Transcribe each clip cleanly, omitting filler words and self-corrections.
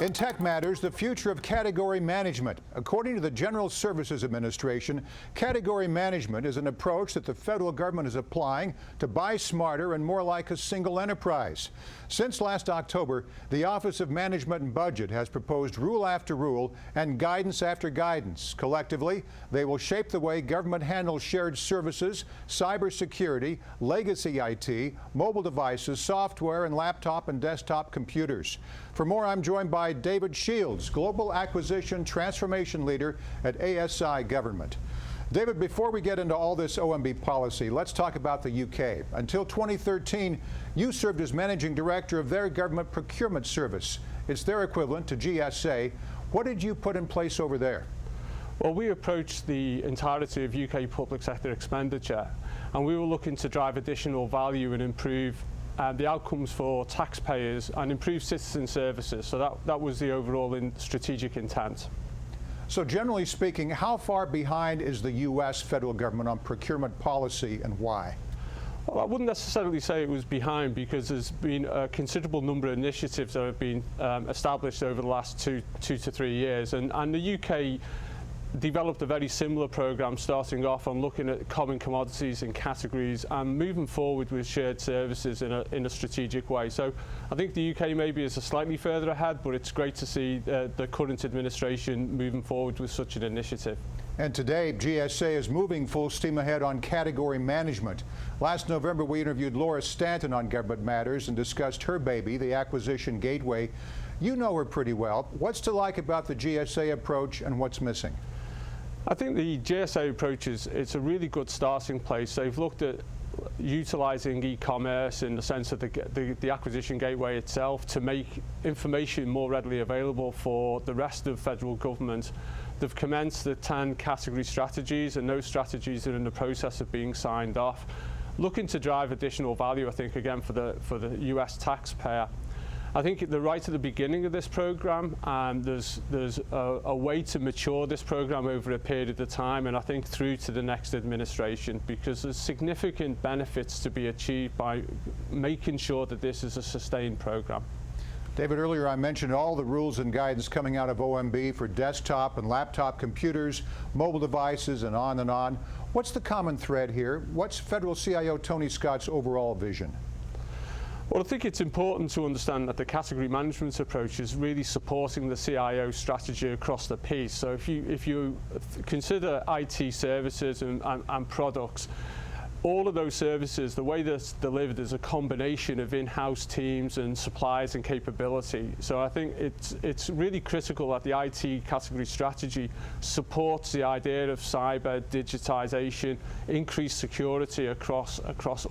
In Tech Matters, the future of category management. According to the General Services Administration, category management is an approach that the federal government is applying to buy smarter and more like a single enterprise. Since last October, the Office of Management and Budget has proposed rule after rule and guidance after guidance. Collectively, they will shape the way government handles shared services, cybersecurity, legacy IT, mobile devices, software, and laptop and desktop computers. For more, I'm joined by David Shields, Global Acquisition Transformation Leader at ASI Government. David, before we get into all this OMB policy, let's talk about the UK. Until 2013, you served as Managing Director of their government procurement service. It's their equivalent to GSA. What did you put in place over there? Well, we approached the entirety of UK public sector expenditure, and we were looking to drive additional value and improve the outcomes for taxpayers and improve citizen services. So that was the overall strategic intent. So generally speaking, how far behind is the U.S. federal government on procurement policy and why? Well, I wouldn't necessarily say it was behind, because there's been a considerable number of initiatives that have been established over the last two to 3 years, and the UK developed a very similar program, starting off on looking at common commodities and categories and moving forward with shared services in a strategic way. So I think the UK maybe is slightly further ahead, but it's great to see the current administration moving forward with such an initiative. And today, GSA is moving full steam ahead on category management. Last November, we interviewed Laura Stanton on Government Matters and discussed her baby, the Acquisition Gateway. You know her pretty well. What's to like about the GSA approach and what's missing? I think the GSA approach it's a really good starting place. They've looked at utilising e-commerce in the sense of the acquisition gateway itself to make information more readily available for the rest of federal government. They've commenced the 10 category strategies, and those strategies are in the process of being signed off, looking to drive additional value, I think, again, for the US taxpayer. I think right at the beginning of this program, there's a way to mature this program over a period of time, and I think through to the next administration, because there's significant benefits to be achieved by making sure that this is a sustained program. David, earlier I mentioned all the rules and guidance coming out of OMB for desktop and laptop computers, mobile devices, and on and on. What's the common thread here? What's Federal CIO Tony Scotts' overall vision? Well, I think it's important to understand that the category management approach is really supporting the CIO strategy across the piece. So if you consider IT services and products, all of those services, the way that's delivered is a combination of in-house teams and suppliers and capability. So I think it's really critical that the IT category strategy supports the idea of cyber, digitization, increased security across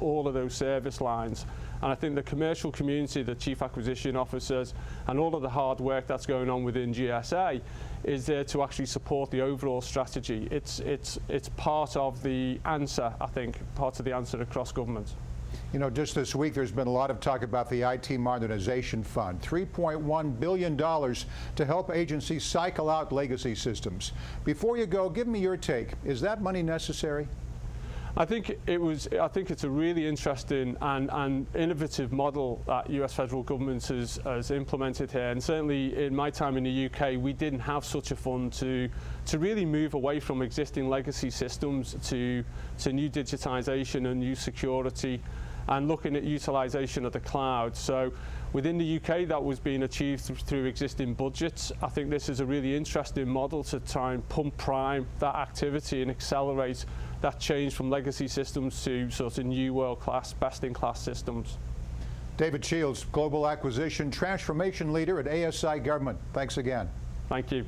all of those service lines. And I think the commercial community, the chief acquisition officers, and all of the hard work that's going on within GSA is there to actually support the overall strategy. It's part of the answer, I think, part of the answer across government. You know, just this week there's been a lot of talk about the IT Modernization Fund, $3.1 billion to help agencies cycle out legacy systems. Before you go, give me your take. Is that money necessary? I think it's a really interesting and innovative model that US federal government has implemented here, and certainly in my time in the UK we didn't have such a fund to really move away from existing legacy systems to new digitization and new security and looking at utilization of the cloud. So within the UK that was being achieved through existing budgets. I think this is a really interesting model to try and pump prime that activity and accelerate that change from legacy systems to sort of new world-class, best-in-class systems. David Shields, Global Acquisition Transformation Leader at ASI Government. Thanks again. Thank you.